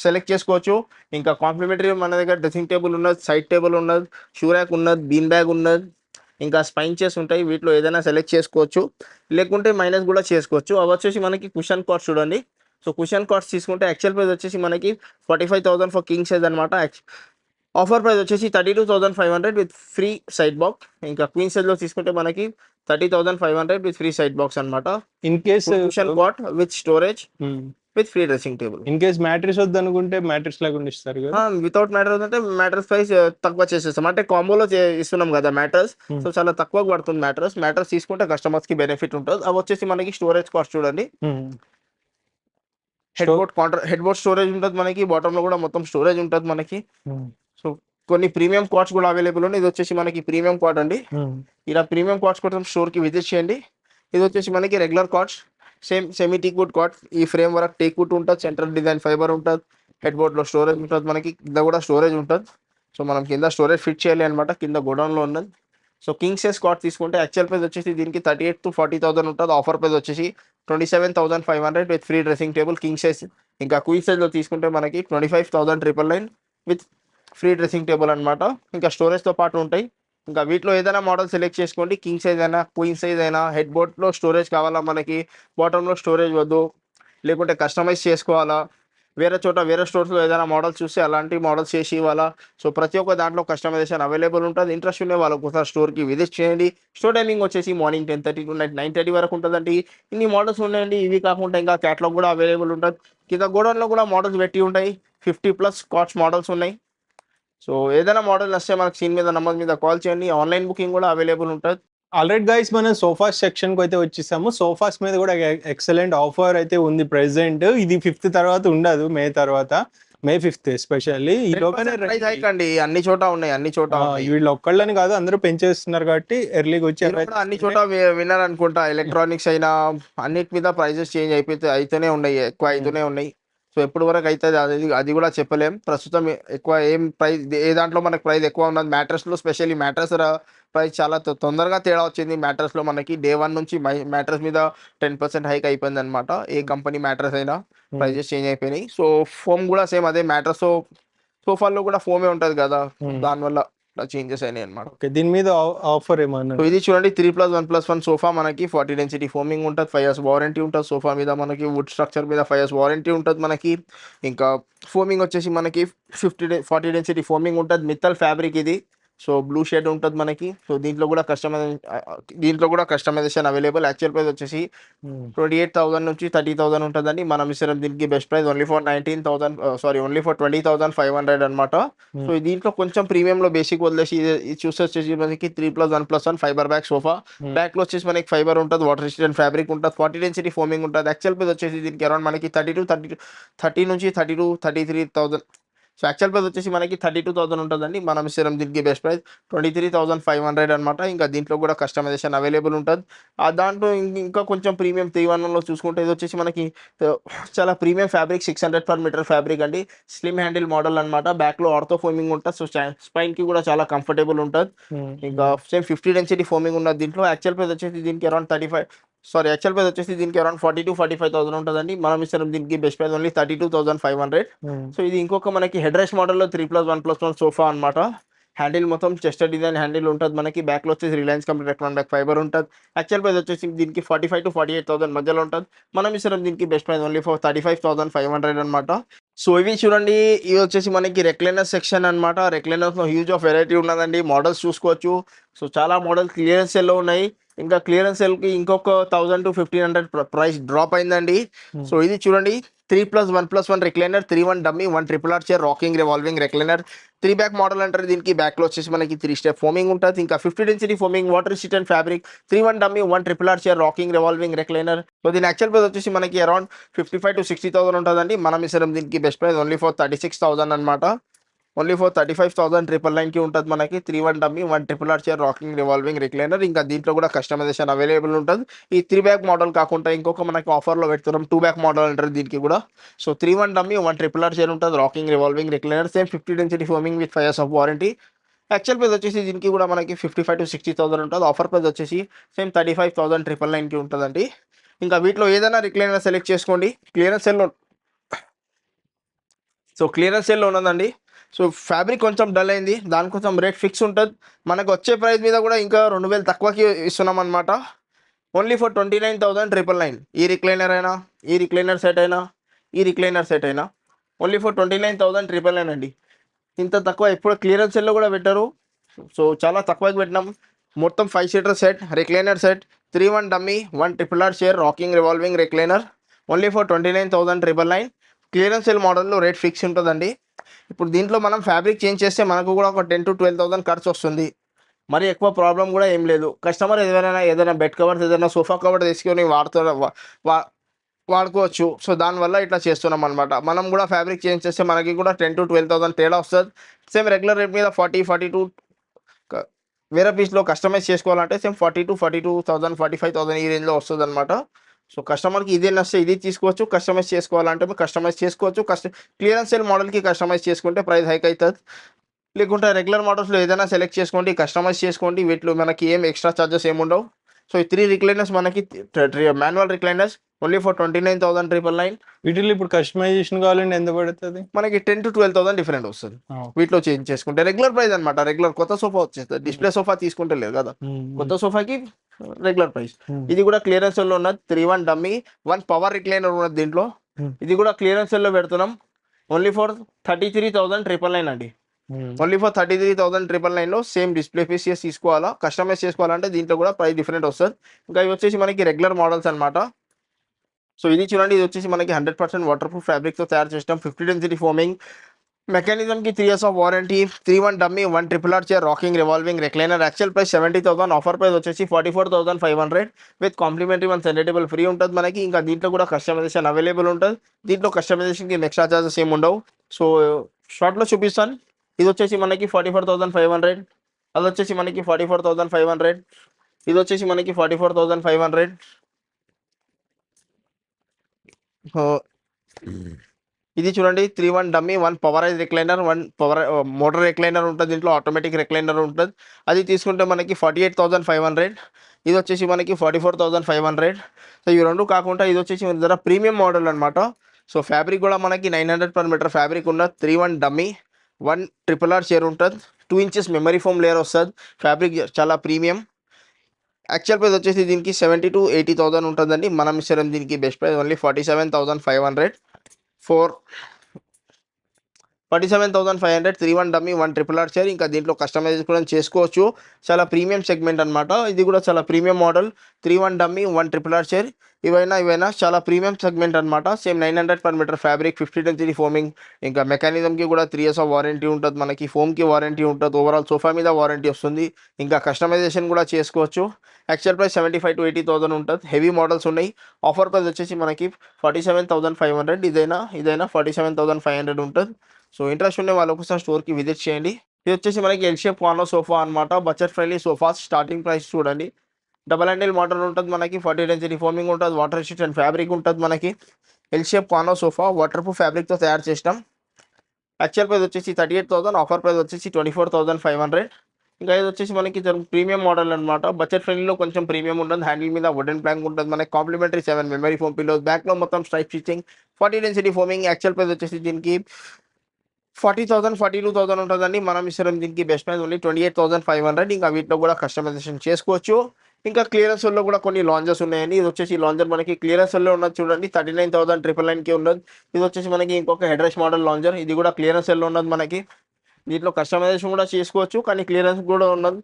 సెలెక్ట్ చేసుకోవచ్చు. ఇంకా కాంప్లిమెంటరీ మన దగ్గర డ్రెస్సింగ్ టేబుల్ ఉన్నది, సైడ్ టేబుల్ ఉన్నది, షూ ర్యాక్ ఉన్నది, బీన్ బ్యాగ్ ఉన్నది, ఇంకా స్పైంచెస్ ఉంటాయి. వీటిలో ఏదైనా సెలెక్ట్ చేసుకోవచ్చు, లేకుంటే మైనస్ కూడా చేసుకోవచ్చు. అవి వచ్చేసి మనకి కుషన్ కార్డ్స్ చూడండి. సో కుషన్ కార్డ్స్ తీసుకుంటే యాక్చువల్ ప్రైస్ వచ్చేసి మనకి 45,000 ఫర్ కింగ్ సైజ్ అనమాట. ఆఫర్ ప్రైస్ వచ్చేసి 32,500 విత్ ఫ్రీ సైడ్ బాక్స్. ఇంకా క్వీన్ సైజ్లో తీసుకుంటే మనకి 30,500 విత్ ఫ్రీ సైడ్ బాక్స్ అనమాట. In case cushion cot with storage with free dressing table. In case matrix వద్దు అనుకుంటే మ్యాట్రిక్స్ లాగా ఇస్తారు కదా. వితౌట్ మ్యాట్రస్ అంటే మ్యాట్రస్ ప్రైస్ తక్కువ చేసేస్తాం. అంటే కాంబోలో ఇస్తున్నాం కదా మ్యాట్రస్. సో చాలా తక్కువ పడుతుంది మ్యాట్రస్ తీసుకుంటే కస్టమర్స్ కి బెనిఫిట్ ఉంటుంది. అవి వచ్చేసి మనకి స్టోరేజ్ కాస్ట్ చూడండి. హెడ్ బోర్డ్ స్టోరేజ్ ఉంటుంది మనకి. బాటమ్ లో కూడా మొత్తం స్టోరేజ్ ఉంటుంది మనకి. సో కొన్ని ప్రీమియం కార్డ్స్ కూడా అవైలబుల్ ఉన్నాయి. ఇది వచ్చేసి మనకి ప్రీమియం కార్డ్ అండి. ఇలా ప్రీమియం కార్డ్స్ కోసం స్టోర్ కి విజిట్ చేయండి. ఇది వచ్చేసి మనకి regular cards, same semi teakwood card. ఈ ఫ్రేమ్ వర్క్ టేక్వుడ్ ఉంటుంది, సెంట్రల్ డిజైన్ ఫైబర్ ఉంటుంది. హెడ్ బోర్డ్ లో స్టోరేజ్ ఉంటుంది మనకి. కింద కూడా స్టోరేజ్ ఉంటుంది. సో మనం కింద స్టోరేజ్ ఫిట్ చేయాలి అనమాట. కింద గోడౌన్ లో ఉన్నది. సో కింగ్ సైజ్ కార్డ్ తీసుకుంటే యాక్చువల్ ప్రైస్ వచ్చేసి దీనికి 38,000 to 40,000 ఉంటుంది. ఆఫర్ ప్రైస్ వచ్చేసి 27,500 with free dressing table king size. ఇంకా క్వీన్ సైజ్ లో తీసుకుంటే మనకి 25,999 విత్ ఫ్రీ డ్రెస్సింగ్ టేబుల్ అనమాట. ఇంకా స్టోరేజ్తో పాటు ఉంటాయి. ఇంకా వీటిలో ఏదైనా మోడల్ సెలెక్ట్ చేసుకోండి. కింగ్ సైజ్ అయినా, క్వీన్ సైజ్ అయినా. హెడ్ బోర్డ్లో స్టోరేజ్ కావాలా మనకి, బాటంలో స్టోరేజ్ వద్దు, లేకుంటే కస్టమైజ్ చేసుకోవాలా, వేరే స్టోర్స్లో ఏదైనా మోడల్ చూస్తే అలాంటి మోడల్స్ చేసి ఇవ్వాలా. సో ప్రతి ఒక్క దాంట్లో కస్టమైజేషన్ అవైలబుల్ ఉంటుంది. ఇంట్రెస్ట్ ఉండే వాళ్ళు ఒకసారి స్టోర్కి విజిట్ చేయండి. స్టోర్ టైమింగ్ వచ్చేసి మార్నింగ్ 10:30 to నైట్ 9:30 వరకు ఉంటుందండి. ఇన్ని మోడల్స్ ఉన్నాయండి. ఇవి కాకుండా ఇంకా క్యాటలాగ్ కూడా అవైలబుల్ ఉంటుంది. కింద గోడౌన్లో కూడా మోడల్స్ పెట్టి ఉంటాయి. 50+ కార్డ్స్ మోడల్స్ ఉన్నాయి. సో ఏదైనా మోడల్ వస్తే మనకి స్క్రీన్ మీద నంబర్ మీద కాల్ చేయండి. ఆన్లైన్ బుకింగ్ కూడా అవైలబుల్ ఉంటుంది. ఆల్రెడీ గైస్ మనం సోఫాస్ సెక్షన్ కు అయితే వచ్చేసాము. సోఫాస్ మీద కూడా ఎక్సలెంట్ ఆఫర్ అయితే ఉంది ప్రెసెంట్. ఇది 5th తర్వాత ఉండదు, మే తర్వాత, May 5th ఎస్పెషల్లీ. ఈ లోపలే అండి అన్ని చోట ఉన్నాయి. వీళ్ళు ఒక్కళ్ళని కాదు, అందరూ పెంచేస్తున్నారు కాబట్టి ఎర్లీగా వచ్చి అన్ని చోట విన్నారు అనుకుంటా. ఎలక్ట్రానిక్స్ అయినా అన్నిటి మీద ప్రైజెస్ చేంజ్ అయితేనే ఉన్నాయి, ఎక్కువ అవుతూనే ఉన్నాయి. సో ఎప్పటి వరకు అవుతుంది అది కూడా చెప్పలేం. ప్రస్తుతం ఎక్కువ ఏం ప్రైస్, ఏ దాంట్లో మనకి ప్రైస్ ఎక్కువ ఉన్నది మ్యాట్రస్లో. స్పెషల్లీ మ్యాట్రస్ ప్రైస్ చాలా తొందరగా తేడా వచ్చింది. మ్యాట్రస్లో మనకి Day 1 నుంచి మ్యాట్రస్ మీద 10% హైక్ అయిపోయింది అనమాట. ఏ కంపెనీ మ్యాట్రస్ అయినా ప్రైజెస్ చేంజ్ అయిపోయినాయి. సో ఫోమ్ కూడా సేమ్ అదే. మ్యాట్రస్ సోఫాల్లో కూడా ఫోమే ఉంటుంది కదా, దానివల్ల చేంజెస్ అయినాయి అనమాట. దీని మీద ఆఫర్ ఏమన్నా? ఇది చూడండి, 3+1+1 సోఫా మనకి 40 డెన్సిటీ ఫోమింగ్ ఉంటుంది. 5 years వారంటీ ఉంటుంది. సోఫా మీద మనకి వుడ్ స్ట్రక్చర్ మీద 5 years వారంటీ ఉంటుంది మనకి. ఇంకా ఫోమింగ్ వచ్చేసి మనకి 40 డెన్సిటీ ఫోమింగ్ ఉంటుంది. మిత్తల్ ఫ్యాబ్రిక్ ఇది. సో బ్లూ షేడ్ ఉంటుంది మనకి. సో దీంట్లో కూడా కస్టమైజేషన్ అవైలబుల్. యాక్చువల్ ప్రైస్ వచ్చేసి 28,000 నుంచి 30,000 ఉంటుందండి. మనం ఇస్తాం దీనికి బెస్ట్ ప్రైస్ ఓన్లీ ఫర్ 20,500 అనమాట. సో దీంట్లో కొంచెం ప్రీమియంలో బేసిక్ వదిలేసి ఇది చూస్తే వచ్చేసి మనకి 3+1+1 ఫైబర్ బ్యాక్ సోఫా. బ్యాక్ లో వచ్చేసి మనకి ఫైబర్ ఉంటుంది, వాటర్ రెసిస్టెంట్ ఫ్యాబ్రిక్ ఉంటుంది, 40 డెన్సిటీ ఫోమింగ్ ఉంటుంది. యాక్చువల్ ప్రైస్ వచ్చేసి దీనికి అరౌండ్ మనకి 30 నుంచి 33,000. సో యాక్చువల్ ప్రైస్ వచ్చేసి మనకి 32,000 ఉంటుందండి. మనం ఇస్తాం దీనికి బెస్ట్ ప్రైస్ 23,500 అనమాట. ఇంకా దీంట్లో కూడా కస్టమైజేషన్ అవైలబుల్ ఉంటుంది. దాంట్లో ఇంకా కొంచెం ప్రీమియం 311లో చూసుకుంటే ఇది వచ్చేసి మనకి చాలా premium fabric 600 per meter fabric అండి. స్లిమ్ హ్యాండిల్ మోడల్ అనమాట. బ్యాక్ లో ఆర్థో ఫోమింగ్ ఉంటుంది. సో స్పైన్ కి కూడా చాలా కంఫర్టబుల్ ఉంటుంది. ఇంకా సేమ్ 50 డెన్సిటీ ఫోమింగ్ ఉన్నది దీంట్లో. యాక్చువల్ ప్రైస్ వచ్చేసి దీనికి అరౌండ్ 40,000-45,000 ఉంటుందండి. మనం ఇస్తాం దీనికి బెస్ట్ ప్రైస్ ఓన్లీ 32,500. సో ఇది ఇంకొక మనకి హెడ్ రెస్ట్ మోడల్లో 3+1+1 సోఫా అనమాట. హ్యాండిల్ మొత్తం చెస్టర్ డిజైన్ హ్యాండిల్ ఉంటుంది మనకి. బ్యాక్ లో వచ్చేసి రిలయన్స్ కంపెనీ ఎలక్ట్రానిక్ ఫైబర్ ఉంటుంది. యాక్చువల్ ప్రైస్ వచ్చేసి దీనికి 45,000-48,000 మధ్యలో ఉంటుంది. మనం ఇస్తాం దీనికి బెస్ట్ ప్రైస్ ఓన్లీ ఫర్ 35,500 అనమాట. సో ఇవి చూడండి, ఇవి వచ్చేసి మనకి రెక్లైనర్ సెక్షన్ అనమాట. రెక్లైనర్స్ లో హ్యూజ్ ఆఫ్ వెరైటీ ఉన్నదండి. మోడల్స్ చూసుకోవచ్చు. సో చాలా మోడల్స్ క్లియరెన్స్ సెల్లో ఉన్నాయి. ఇంకా క్లియరెన్స్ సెల్ కి ఇంకొక 1,000 to 1,500 ప్రైస్ డ్రాప్ అయిందండి. సో ఇది చూడండి, 3+1+1 recliner, 3-1 dummy, 1 RRR chair, rocking revolving recliner. 3 back model అంటారు దీనికి. బ్యాక్ లో వచ్చేసి మనకి 3 స్టెప్ ఫోమింగ్ ఉంటుంది. ఇంకా 50 density foaming, water resistant fabric, 3-1 dummy, 1 RRR chair, rocking revolving recliner. So దీని యాక్చువల్ ప్రైస్ వచ్చేసి మనకి అరౌండ్ 55,000 to 60,000 ఉంటుందండి. మనం ఇస్తాం దీనికి బెస్ట్ ప్రైస్ ఓన్లీ ఫర్ 36,000 అనమాట. ఓన్లీ ఫర్ 35,999కి ఉంటుంది మనకి. 3-1 dummy, 1 RRR chair, rocking revolving recliner. ఇంకా దీంట్లో కూడా కస్టమైజేషన్ అవైలబుల్ ఉంటుంది. ఈ 3 బ్యాక్ మోడల్ కాకుండా ఇంకొక మనకి ఆఫర్లో పెడుతున్నాం 2 బ్యాక్ మోడల్ అంటారు దీనికి కూడా. సో 3-1 డమ్మీ, 1 RRR చైర్ ఉంటుంది, rocking revolving recliner, same 50 density foaming with 5 years of warranty. Actual price వచ్చేసి దీనికి కూడా మనకి 55,000 to 60,000 ఉంటుంది. ఆఫర్ ప్రైస్ వచ్చేసి సేమ్ 35,999కి ఉంటుందండి. ఇంకా వీటిలో ఏదైనా రిక్లైనర్ సెలెక్ట్ చేసుకోండి. క్లియరెన్స్ సెల్లో ఉన్నదండి. సో ఫ్యాబ్రిక్ కొంచెం డల్ అయింది, దానికోసం రేట్ ఫిక్స్ ఉంటుంది. మనకు వచ్చే ప్రైస్ మీద కూడా ఇంకా 2,000 తక్కువకి ఇస్తున్నాం అనమాట. Only for 29,999. ఈ రిక్లైనర్ అయినా, ఈ రిక్లైనర్ సెట్ అయినా ఓన్లీ ఫర్ 29,999 అండి. ఇంత తక్కువ ఎప్పుడు క్లియరెన్స్ సెల్లో కూడా పెట్టారు. సో చాలా తక్కువకి పెట్టినాం. మొత్తం 5 seater set, recliner set, 3-1 dummy, 1 RRR chair, rocking revolving recliner, only for 29,999. Clearance cell మోడల్లో రేట్ ఫిక్స్ ఉంటుందండి. ఇప్పుడు దీంట్లో మనం ఫ్యాబ్రిక్ చేంజ్ చేస్తే మనకు కూడా ఒక 10,000 to 12,000 ఖర్చు వస్తుంది. మరి ఎక్కువ ప్రాబ్లం కూడా ఏం లేదు. కస్టమర్ ఏదైనా బెడ్ కవర్స్, ఏదైనా సోఫా కవర్ తీసుకొని వాడుకోవచ్చు. సో దానివల్ల ఇట్లా చేస్తున్నాం అనమాట. మనం కూడా ఫ్యాబ్రిక్ చేంజ్ చేస్తే మనకి కూడా 10,000 to 12,000 తేడా వస్తుంది. సేమ్ రెగ్యులర్ రేట్ మీద 40-42 వేరే పీస్లో కస్టమైజ్ చేసుకోవాలంటే సేమ్ 40,000-42,000, 45,000 ఈ రేంజ్లో వస్తుంది అనమాట. సో కస్టమర్కి ఇదే నచ్చితే ఇది తీసుకోవచ్చు. కస్టమైజ్ చేసుకోవాలంటే కస్టమైజ్ చేసుకోవచ్చు. క్లియరెన్స్ సేల్ మోడల్కి కస్టమైజ్ చేసుకుంటే ప్రైస్ హైక్ అవుతుంది. లేకుంటే రెగ్యులర్ మోడల్స్లో ఏదైనా సెలెక్ట్ చేసుకోండి, కస్టమైజ్ చేసుకోండి. వీటిలో మనకి ఏం ఎక్స్ట్రా ఛార్జెస్ ఏముండవు. సో ఈ 3 రిక్లైనర్స్ మనకి మాన్యువల్ రిక్లైనర్స్ ఓన్లీ ఫర్ 29,999. వీటిలో ఇప్పుడు కస్టమైజేషన్ కావాలంటే ఎంత పడుతుంది? మనకి 10,000 to 12,000 డిఫరెంట్ వస్తుంది వీటిలో చేంజ్ చేసుకుంటే. రెగ్యులర్ ప్రైస్ అనమాట. రెగ్యులర్ కొత్త సోఫా వచ్చేస్తుంది. డిస్ప్లే సోఫా తీసుకుంటే లేదు కదా, కొత్త సోఫాకి రెగ్యులర్ ప్రైస్. ఇది కూడా క్లియరెన్స్ లో ఉన్నది. 3-1 డమ్మీ, 1 పవర్ రిక్లైనర్ ఉన్నది దీంట్లో. ఇది కూడా క్లియరెన్స్ లో పెడుతున్నాం. ఓన్లీ ఫర్ 33,999 అండి. ఓన్లీ ఫర్ 33,999లో సేమ్ డిస్ప్లే పీస్ తీసుకోవాలా, కస్టమైజ్ చేసుకోవాలంటే దీంట్లో కూడా ప్రైస్ డిఫరెంట్ వస్తుంది. ఇంకా ఇవి వచ్చేసి మనకి రెగ్యులర్ మోడల్స్ అనమాట. సో ఇది చూడండి, ఇది వచ్చేసి మనకి 100% వాటర్ ప్రూఫ్ ఫ్యాబ్రిక్తో తయారు చేస్తాం. 50 డెన్సిటీ ఫోమింగ్, మెకానిజంకి 3 years of warranty, 3-1 dummy, 1 RRR chair, rocking revolving recliner. Actual price 70,000, offer price వచ్చేసి 44,500 విత్ కాంప్లిమెంటరీ 1 సెండేటబుల్ ఫ్రీ ఉంటుంది మనకి. ఇంకా దీంట్లో కూడా కస్టమైజేషన్ అవైలబుల్ ఉంటుంది. దీంట్లో కస్టమైజేషన్కి ఎక్స్ట్రా చార్జెస్ ఏమి ఉండవు. సో షార్ట్లో చూపిస్తాను. ఇది వచ్చేసి మనకి 44,500, అది వచ్చేసి మనకి 44,500, ఇది వచ్చేసి మనకి 44,500. ఇది చూడండి, 3-1 dummy, 1 powerize recliner, 1 power motor recliner ఉంటుంది దీంట్లో, ఆటోమేటిక్ రిక్లైనర్ ఉంటుంది. అది తీసుకుంటే మనకి 48,500. ఇది వచ్చేసి మనకి 44,500. సో ఇవి రెండు కాకుండా ఇది వచ్చేసి మన దగ్గర ప్రీమియం మోడల్ అనమాట. సో ఫ్యాబ్రిక్ కూడా మనకి 900 per meter ఫ్యాబ్రిక్ ఉన్న 3-1 డమ్మీ, 1 RRR చైర్ ఉంటుంది, 2 inches మెమరీ ఫోమ్ లేయర్ వస్తుంది. ఫ్యాబ్రిక్ చాలా ప్రీమియం. యాక్చువల్ ప్రైస్ వచ్చేసి దీనికి 70,000 to 80,000 ఉంటుందండి. మనం ఇస్తాం దీనికి best price only 47,500. 47,500 3-1 dummy 1 triple R chair. ఇంకా దీంట్లో కస్టమైజ్ కూడా చేసుకోవచ్చు. చాలా ప్రీమియం సెగ్మెంట్ అనమాట. ఇది కూడా చాలా premium model. 3-1 dummy 1 triple R chair. ఇవైనా చాలా ప్రీమియం సెగ్మెంట్ అనమాట. Same 900 per metre fabric, 50 density foaming. ఇంకా మెకానిజంకి కూడా 3 years ఆఫ్ వారంటీ ఉంటుంది మనకి. ఫోమ్కి వారంటీ ఉంటుంది. ఓవరాల్ సోఫా మీద వారంటీ వస్తుంది. ఇంకా కస్టమైజేషన్ కూడా చేసుకోవచ్చు. యాక్చువల్ ప్రైస్ 75,000 to 80,000 ఉంటుంది. హెవీ మోడల్స్ ఉన్నాయి. ఆఫర్ ప్రైస్ వచ్చేసి మనకి 47,500. ఇదైనా 47,500 ఉంటుంది. సో ఇంట్రెస్ట్ ఉండే వాళ్ళు ఒకసారి స్టోర్కి విజిట్ చేయండి. ఇది వచ్చేసి మనకి ఎల్ షేప్ కార్నర్ సోఫా అనమాట. Budget friendly sofas. Starting price చూడండి. డబల్ హ్యాండిల్ మోడల్ ఉంటుంది మనకి. 40 డెన్సిటీ ఫోమింగ్ ఉంటుంది. వాటర్ రెసిస్టెంట్ ఫ్యాబ్రిక్ ఉంటుంది మనకి. L shape corner sofa water proof ఫ్యాబ్రిక్తో తయారు చేసినాం. యాక్చువల్ ప్రైస్ వచ్చేసి 38,000. ఆఫర్ ప్రైస్ వచ్చేసి 24,500. ఇంకా ఇది వచ్చేసి మనకి ప్రీమియం మోడల్ అనమాట. బడ్జెట్ ఫ్రెండ్లీలో కొంచెం ప్రీమియం ఉంటుంది. హ్యాండిల్ మీద వుడెన్ ప్లాంక్ ఉంటుంది మనకి. Complimentary 7 memory foam pillows. బ్యాక్లో మొత్తం stripe stitching. 40 density foaming. Actual price వచ్చేసి దీనికి 40,000 42,000 ఉంటుందండి. మనం ఇస్తాం దీనికి బెస్ట్ ప్రైస్ ఓన్లీ 28,500. ఇంకా వీటిలో కూడా కస్టమైజేషన్ చేసుకోవచ్చు. ఇంకా క్లియరెన్స్లో కూడా కొన్ని లాంజెస్ ఉన్నాయండి. ఇది వచ్చేసి లాంజర్ మనకి క్లియరెన్స్లో ఉన్నది చూడండి. 39,999కి ఉన్నది. ఇది వచ్చేసి మనకి ఇంకొక హెడ్ రెస్ట్ మోడల్ లాంజర్. ఇది కూడా క్లియరెన్స్లో ఉన్నది మనకి. దీంట్లో కస్టమైజేషన్ కూడా చేసుకోవచ్చు, కానీ క్లియరెన్స్ కూడా ఉన్నది.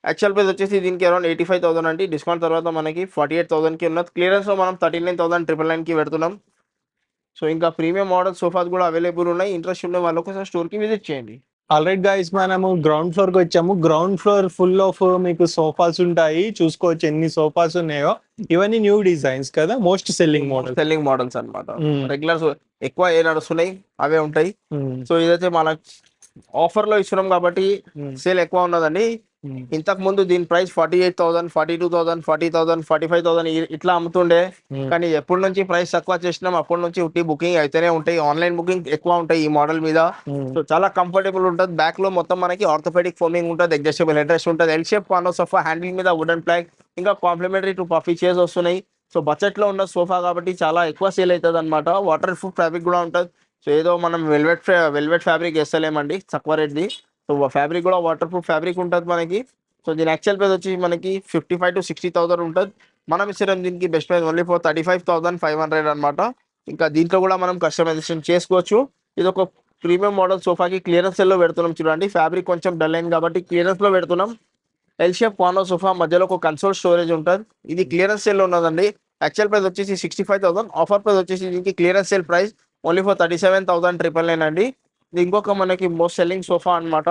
యాక్చువల్ ప్రైస్ వచ్చేసి దీనికి అరౌండ్ 85,000 అండి. డిస్కౌంట్ తర్వాత మనకి 48,000కి ఉన్నది. క్లియరెన్స్లో మనం 39,999కి పెడుతున్నాం. సో ఇంకా ప్రీమియం మోడల్ సోఫాస్ కూడా అవైలబుల్ ఉన్నాయి. ఇంట్రెస్ట్ ఉన్న వాళ్ళు ఒకసారి స్టోర్కి విజిట్ చేయండి. ఆల్రెడీ గైస్ మనము గ్రౌండ్ ఫ్లోర్ కి వచ్చాము. గ్రౌండ్ ఫ్లోర్ ఫుల్ ఆఫ్ మీకు సోఫాస్ ఉంటాయి. చూసుకోవచ్చు ఎన్ని సోఫాస్ ఉన్నాయో. ఇవన్నీ న్యూ డిజైన్స్ కదా, మోస్ట్ సెల్లింగ్ మోడల్స్ అన్నమాట. రెగ్యులర్ ఎక్కువ ఏ నడుస్తున్నాయి అవే ఉంటాయి. సో ఇదైతే మన ఆఫర్ లో ఇస్తున్నాం కాబట్టి సేల్ ఎక్కువ ఉన్నదండి. ఇంతకు ముందు దీని ప్రైస్ 48,000, 42,000, 40,000, 45,000 ఇట్లా అమ్ముతుండే. కానీ ఎప్పటి నుంచి ప్రైస్ తక్కువ చేసినాం అప్పటి నుంచి ఉట్టి బుకింగ్ అయితేనే ఉంటాయి. ఆన్లైన్ బుకింగ్ ఎక్కువ ఉంటాయి ఈ మోడల్ మీద. సో చాలా కంఫర్టబుల్ ఉంటుంది. బ్యాక్ లో మొత్తం మనకి ఆర్థోపెడిక్ ఫోమింగ్ ఉంటుంది. అడ్జస్టబుల్ హెడ్ రెస్ట్ ఉంటుంది. L shape corner sofa. Handle మీద వుడెన్ ప్లాంక్. ఇంకా కాంప్లిమెంటరీ 2 పఫీ చైర్స్ వస్తున్నాయి. సో బడ్జెట్ లో ఉన్న సోఫా కాబట్టి చాలా ఎక్కువ సేల్ అవుతుంది అనమాట. వాటర్ ప్రూఫ్ ఫ్యాబ్రిక్ కూడా ఉంటుంది. సో ఏదో మనం వెల్వెట్ ఫ్యాబ్రిక్ వేస్తలేమండి తక్కువ రేట్ది. సో ఫ్యాబ్రిక్ కూడా వాటర్ ప్రూఫ్ ఫ్యాబ్రిక్ ఉంటుంది మనకి. సో దీని యాక్చువల్ ప్రైస్ వచ్చి మనకి 55,000 to 60,000 ఉంటుంది. మనం ఇస్తాం దీనికి బెస్ట్ ప్రైస్ ఓన్లీ ఫర్ 35,500 అనమాట. ఇంకా దీంట్లో కూడా మనం కస్టమైజేషన్ చేసుకోవచ్చు. ఇది ఒక ప్రీమియం మోడల్ సోఫాకి క్లియరెన్స్ లో పెడుతున్నాం చూడండి. ఫ్యాబ్రిక్ కొంచెం డల్ అయింది కాబట్టి క్లియరెన్స్ లో పెడుతున్నాం. L shape corner sofa. మధ్యలో ఒక కన్సోల్ స్టోరేజ్ ఉంటుంది. ఇది క్లియరెన్స్ సేల్ లో ఉన్నదండి. యాక్చువల్ ప్రైస్ వచ్చేసి 65,000. ఆఫర్ ప్రైస్ వచ్చేసి దీనికి clearance sale price only for 37,999 అండి. ఇది ఇంకొక మనకి మోస్ట్ సెల్లింగ్ సోఫా అనమాట.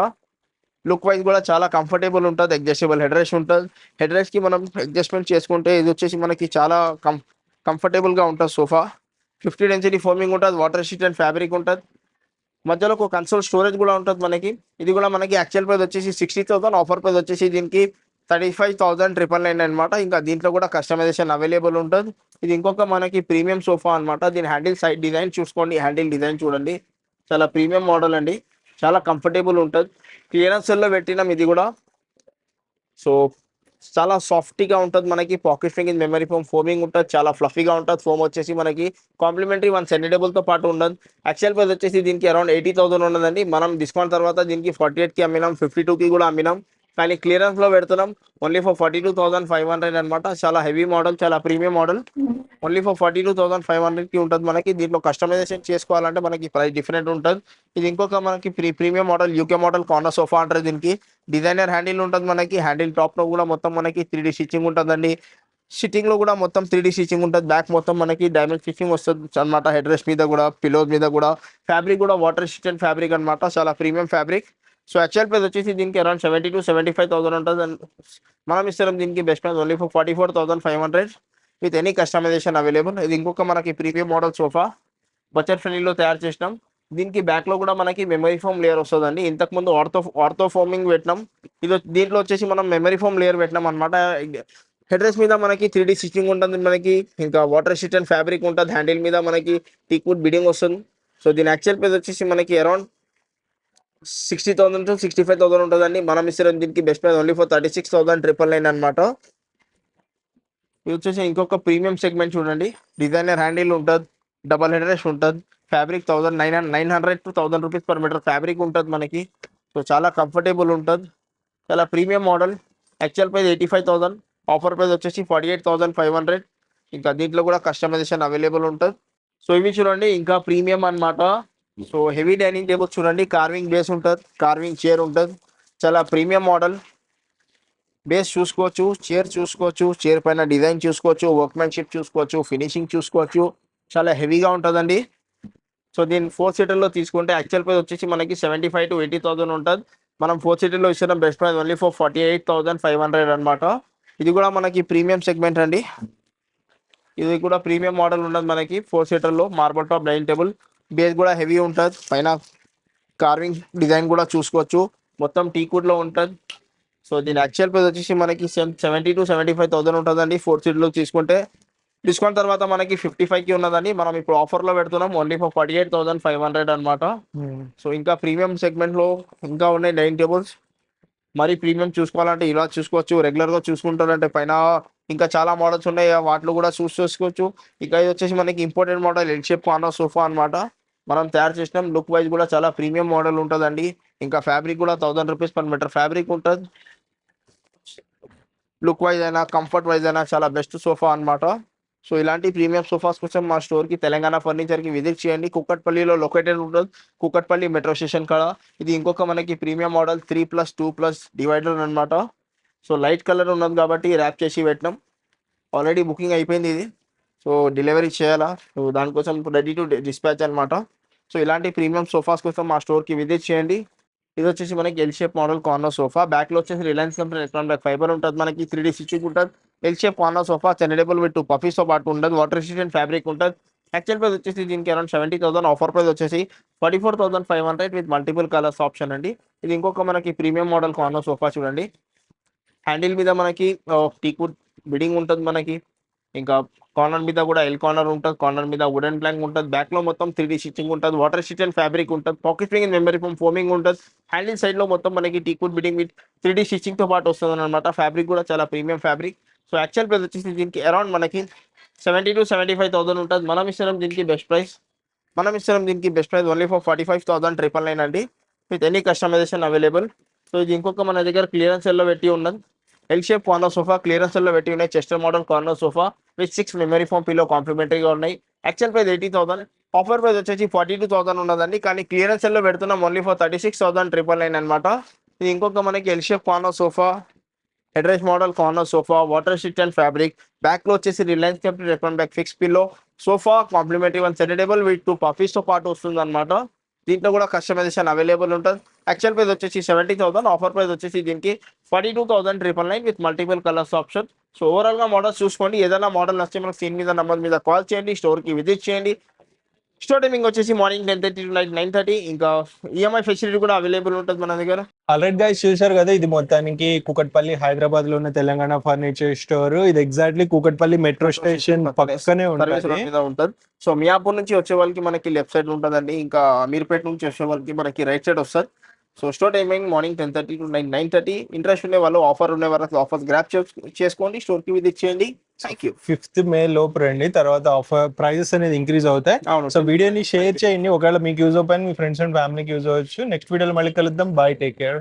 లుక్ వైజ్ కూడా చాలా కంఫర్టబుల్ ఉంటుంది. అడ్జస్టబుల్ హెడ్ రెస్ట్ ఉంటుంది. హెడ్ రెస్ట్ కి మనం అడ్జస్ట్మెంట్ చేసుకుంటే ఇది వచ్చేసి మనకి చాలా కంఫర్టబుల్ గా ఉంటుంది సోఫా. 50 డెన్సిటీ ఫోమింగ్ ఉంటుంది. వాటర్ రెసిస్టెంట్ ఫ్యాబ్రిక్ ఉంటుంది. మధ్యలో ఒక కన్సోల్ స్టోరేజ్ కూడా ఉంటుంది మనకి. ఇది కూడా మనకి యాక్చువల్ ప్రైస్ వచ్చేసి 60,000. ఆఫర్ ప్రైస్ వచ్చేసి దీనికి 35,999 అనమాట. ఇంకా దీంట్లో కూడా కస్టమైజేషన్ అవైలబుల్ ఉంటుంది. ఇది ఇంకొక మనకి ప్రీమియం సోఫా అనమాట. దీని హ్యాండిల్ సైడ్ డిజైన్ చూసుకోండి. హ్యాండిల్ డిజైన్ చూడండి. చాలా ప్రీమియం మోడల్ అండి. చాలా కంఫర్టబుల్ ఉంటుంది. క్లియరెన్స్ సెల్లో పెట్టినాం ఇది కూడా. సో చాలా సాఫ్టీగా ఉంటుంది మనకి. పాకెట్ ఫింగింగ్ మెమరీ ఫోమ్ ఫోమింగ్ ఉంటుంది. చాలా ఫ్లఫీగా ఉంటుంది. ఫోమ్ వచ్చేసి మనకి కాంప్లిమెంటరీ 1 సెన్నిటబుల్తో పాటు ఉండదు. యాక్చువల్ ప్రైస్ వచ్చేసి దీనికి అరౌండ్ 80,000 ఉన్నదండి. మనం డిస్కౌంట్ తర్వాత దీనికి 48కి అమ్మినాం. 52కి కూడా అమ్మినాం. కానీ క్లియరెన్స్ లో పెడుతున్నాం ఓన్లీ ఫర్ 42,500 అనమాట. చాలా హెవీ మోడల్, చాలా ప్రీమియం మోడల్. ఓన్లీ ఫర్ 42,500కి ఉంటుంది మనకి. దీంట్లో కస్టమైజేషన్ చేసుకోవాలంటే మనకి ప్రైస్ డిఫరెంట్ ఉంటుంది. ఇది ఇంకొక మనకి premium model, UK model corner sofa అంటారు దీనికి. డిజైనర్ హ్యాండిల్ ఉంటుంది మనకి. హ్యాండిల్ టాప్ లో కూడా మొత్తం మనకి 3D స్టిచ్చింగ్ ఉంటుందండి. సిట్టింగ్ లో కూడా మొత్తం 3D స్టిచ్చింగ్ ఉంటుంది. బ్యాక్ మొత్తం మనకి డైమండ్ స్టిచ్చింగ్ వస్తుంది అనమాట. హెడ్ రెస్ట్ మీద కూడా, పిలోస్ మీద కూడా. ఫ్యాబ్రిక్ కూడా వాటర్ రెసిస్టెంట్ ఫ్యాబ్రిక్ అనమాట. చాలా premium fabric. So actual price వచ్చేసి దీనికి అరౌండ్ 70,000 to 75,000 ఉంటుంది. మనం ఇస్తాం దీనికి best price only for 44,500 with any customization available. ఇది ఇంకొక మనకి ప్రీమియం మోడల్ సోఫా. బడ్జెట్ ఫ్రెండ్లీలో తయారు చేసినాం. దీనికి బ్యాక్ లో కూడా మనకి మెమరీ ఫోమ్ లేయర్ వస్తుందండి. ఇంతకు ముందు ఆర్థో ఫోమింగ్ పెట్టినాం. దీంట్లో వచ్చేసి మనం మెమరీ ఫోమ్ లేయర్ పెట్టినాం అనమాట. హెడ్ రెస్ట్ మీద మనకి 3D స్టిచ్చింగ్ ఉంటుంది మనకి. ఇంకా వాటర్ రెసిస్టెంట్ ఫ్యాబ్రిక్ ఉంటుంది. హ్యాండిల్ మీద మనకి టీక్వుడ్ బిడింగ్ వస్తుంది. సో దీని యాక్చువల్ ప్రైస్ వచ్చేసి మనకి అరౌండ్ 60,000 to 65,000 ఉంటుందండి. మనం ఇస్తాం దీనికి బెస్ట్ ప్రైస్ ఓన్లీ ఫర్ 36,999 అనమాట. ఇది వచ్చేసి ఇంకొక ప్రీమియం సెగ్మెంట్ చూడండి. డిజైనర్ హ్యాండిల్ ఉంటుంది. డబల్ హెడ్ రెస్ట్ ఉంటుంది. Fabric 900 to 1000 rupees per metre fabric ఉంటుంది మనకి. సో చాలా కంఫర్టబుల్ ఉంటుంది. చాలా premium model. Actual price 85,000. Offer price వచ్చేసి 48,500. ఇంకా దీంట్లో కూడా కస్టమైజేషన్ అవైలబుల్ ఉంటుంది. సో ఇవి చూడండి ఇంకా ప్రీమియం అనమాట. సో హెవీ డైనింగ్ టేబుల్ చూడండి, కార్వింగ్ బేస్ ఉంటుంది, కార్వింగ్ చైర్ ఉంటుంది, చాలా ప్రీమియం మోడల్. బేస్ చూసుకోవచ్చు, చైర్ చూసుకోవచ్చు, చైర్ పైన డిజైన్ చూసుకోవచ్చు, వర్క్మెన్షిప్ చూసుకోవచ్చు, ఫినిషింగ్ చూసుకోవచ్చు, చాలా హెవీగా ఉంటుందండి. సో దీని 4 సీటర్లో తీసుకుంటే యాక్చువల్ ప్రైస్ వచ్చేసి మనకి 75,000 to 80,000 ఉంటుంది. మనం 4 సీటర్లో ఇస్తున్న బెస్ట్ ప్రైస్ ఓన్లీ ఫర్ 48,500 అనమాట. ఇది కూడా మనకి ప్రీమియం సెగ్మెంట్ అండి. ఇది కూడా ప్రీమియం మోడల్ ఉంటుంది మనకి 4 సీటర్లో. Marble top dining table, base కూడా హెవీ ఉంటుంది, పైన కార్వింగ్ డిజైన్ కూడా చూసుకోవచ్చు, మొత్తం టీకుడ్లో ఉంటుంది. సో దీని యాక్చువల్ ప్రైస్ వచ్చేసి మనకి 70,000 to 75,000 ఉంటుందండి 4 సీటర్లో తీసుకుంటే. డిస్కౌంట్ తర్వాత మనకి 55కి ఉన్నదండి. మనం ఇప్పుడు ఆఫర్లో పెడుతున్నాం ఓన్లీ ఫర్ 48,500 అనమాట. సో ఇంకా ప్రీమియం సెగ్మెంట్లో ఇంకా ఉన్నాయి డైనింగ్ టేబుల్స్. మరి ప్రీమియం చూసుకోవాలంటే ఇలా చూసుకోవచ్చు, రెగ్యులర్గా చూసుకుంటారంటే పైన ఇంకా చాలా మోడల్స్ ఉన్నాయి, వాటిలో కూడా చూసుకోవచ్చు. ఇక ఇది వచ్చేసి మనకి important model L shape corner sofa అనమాట. మనం తయారు చేసినాం, లుక్ వైజ్ కూడా చాలా ప్రీమియం మోడల్ ఉంటుందండి. ఇంకా ఫ్యాబ్రిక్ కూడా 1000 రూపీస్ పర్ మీటర్ ఫ్యాబ్రిక్ ఉంటుంది. లుక్ వైజ్ అయినా కంఫర్ట్ వైజ్ అయినా చాలా బెస్ట్ సోఫా అనమాట. సో ఇలాంటి ప్రీమియం సోఫాస్ కోసం మా స్టోర్కి తెలంగాణ ఫర్నిచర్కి విజిట్ చేయండి. కుక్కట్పల్లిలో లొకేటెడ్ ఉంటుంది, కుక్కట్పల్లి మెట్రో స్టేషన్ కాడ. ఇది ఇంకొక మనకి ప్రీమియం మోడల్ 3+2+ డివైడర్ అనమాట. సో లైట్ కలర్ ఉన్నది కాబట్టి ర్యాప్ చేసి పెట్టినాం. ఆల్రెడీ బుకింగ్ అయిపోయింది ఇది. సో డెలివరీ చేయాలా, సో దానికోసం రెడీ టు డిస్పాచ్ అనమాట. సో ఇలాంటి ప్రీమియం సోఫాస్ కోసం మా స్టోర్కి విజిట్ చేయండి. ఇది వచ్చేసి మనకి L shape model corner sofa. బ్యాక్లో వచ్చేసి Reliance company electron back fibre ఉంటుంది, మనకి 3D స్టిచ్చింగ్ ఉంటుంది. ఎల్ షేప్ కార్నర్ సోఫా చెన్నడేబుల్ విత్ 2 పఫీస్తో పాటు ఉంటుంది, వాటర్ రెసిస్టెంట్ ఫ్యాబ్రిక్ ఉంటుంది. యాక్చువల్ ప్రైస్ వచ్చేసి దీనికి అరౌండ్ 70,000, ఆఫర్ ప్రైస్ వచ్చేసి 44,500 విత్ మల్టిపుల్ కలర్స్ ఆప్షన్ అండి. ఇది ఇంకొక మనకి ప్రీమియం మోడల్ కార్నర్ సోఫా చూడండి. హ్యాండిల్ మీద మనకి టీకుడ్ బిడింగ్ ఉంటుంది మనకి. ఇంకా కార్నర్ మీద కూడా ఎల్ కార్నర్ ఉంటుంది, కార్నర్ మీద వుడెన్ ప్లాంక్ ఉంటుంది. బ్యాక్లో మొత్తం 3D స్టిచ్చింగ్ ఉంటుంది, వాటర్ రెసిస్టెంట్ ఫ్యాబ్రిక్ ఉంటుంది, pocket spring and memory foam foaming ఉంటుంది. హ్యాండిల్ సైడ్లో మొత్తం మనకి టీకుడ్ బిడింగ్ విత్ 3D స్టిచ్చింగ్తో పాటు వస్తుంది అనమాట. ఫ్యాబ్రిక్ కూడా చాలా premium fabric. So actual price వచ్చేసి దీనికి అరౌండ్ మనకి 70,000 to 75,000 ఉంటుంది. మనం ఇస్తున్నాం దీనికి బెస్ట్ ప్రైస్ ఓన్లీ ఫర్ 45,999 అండి, with any customization available. So ఇది ఇంకొక మన దగ్గర క్లియరెన్స్ సెల్లో పెట్టి ఉన్నది. L shape corner sofa clearance సెల్లో పెట్టి ఉన్నాయి. Chester model corner sofa with 6 memory foam pillow కాంప్లిమెంటరీగా ఉన్నాయి. యాక్చువల్ ప్రైస్ 80,000, ఆఫర్ ప్రైస్ వచ్చేసి 42,000 ఉన్నదండి. కానీ క్లియరెన్స్ సెల్లో పెడుతున్నాం ఓన్లీ ఫర్ 36,999 అనమాట. ఇది ఇంకొక మనకి L shape corner sofa, headrest model corner sofa, water resistant fabric. బ్యాక్లో వచ్చేసి Reliance company electron back fix pillow sofa, complimentary 1 centre table with 2 పఫీస్తో పాటు వస్తుంది అనమాట. దీంట్లో కూడా కస్టమైజేషన్ అవైలబుల్ ఉంటుంది. యాక్చువల్ ప్రైస్ వచ్చేసి 70,000, ఆఫర్ ప్రైస్ వచ్చేసి దీనికి 42,999 with multiple colours option. So ఓవరాల్గా మోడల్స్ చూసుకోండి. ఏదైనా మోడల్ నచ్చితే మనకు స్క్రీన్ మీద నంబర్ మీద కాల్ చేయండి, స్టోర్కి విజిట్ చేయండి. స్టోర్ టైమింగ్ వచ్చేసి మార్నింగ్ 10:30 to నైట్ 9:30. ఇంకా ఈఎంఐ ఫెసిలిటీ కూడా అవైలబుల్ ఉంటుంది మన దగ్గర. ఆల్రెడీ గైస్ చూశారు కదా, ఇది మొత్తానికి కూకట్పల్లి హైదరాబాద్ లో ఉన్న తెలంగాణ ఫర్నిచర్ స్టోర్. ఇది ఎగ్జాక్ట్లీ కూకట్పల్లి మెట్రో స్టేషన్ పక్కనే ఉంటుంది. సో మియాపూర్ నుంచి వచ్చే వాళ్ళకి మనకి లెఫ్ట్ సైడ్ ఉంటుందండి, ఇంకా అమీర్పేట నుంచి వచ్చే వాళ్ళకి మనకి రైట్ సైడ్ వస్తుంది. So store timing morning 10:30 to night 9:30. Interest ఉండే వాళ్ళు, ఆఫర్ ఉండే వాళ్ళకి ఆఫర్స్ గ్రాప్ చేసుకోండి, స్టోర్కి విజిట్ చేయండి. Thank you. 5th May లోపు రండి, తర్వాత ఆఫర్ ప్రైజెస్ అనేది ఇంక్రీజ్ అవుతాయి. అవును. సో వీడియోని షేర్ చేయండి, ఒకవేళ మీకు యూజ్ అవుతాయి, మీ ఫ్రెండ్స్ అండ్ ఫ్యామిలీకి యూజ్ అవ్వచ్చు. నెక్స్ట్ వీడియోలో మళ్ళీ కలుద్దాం. By, take care.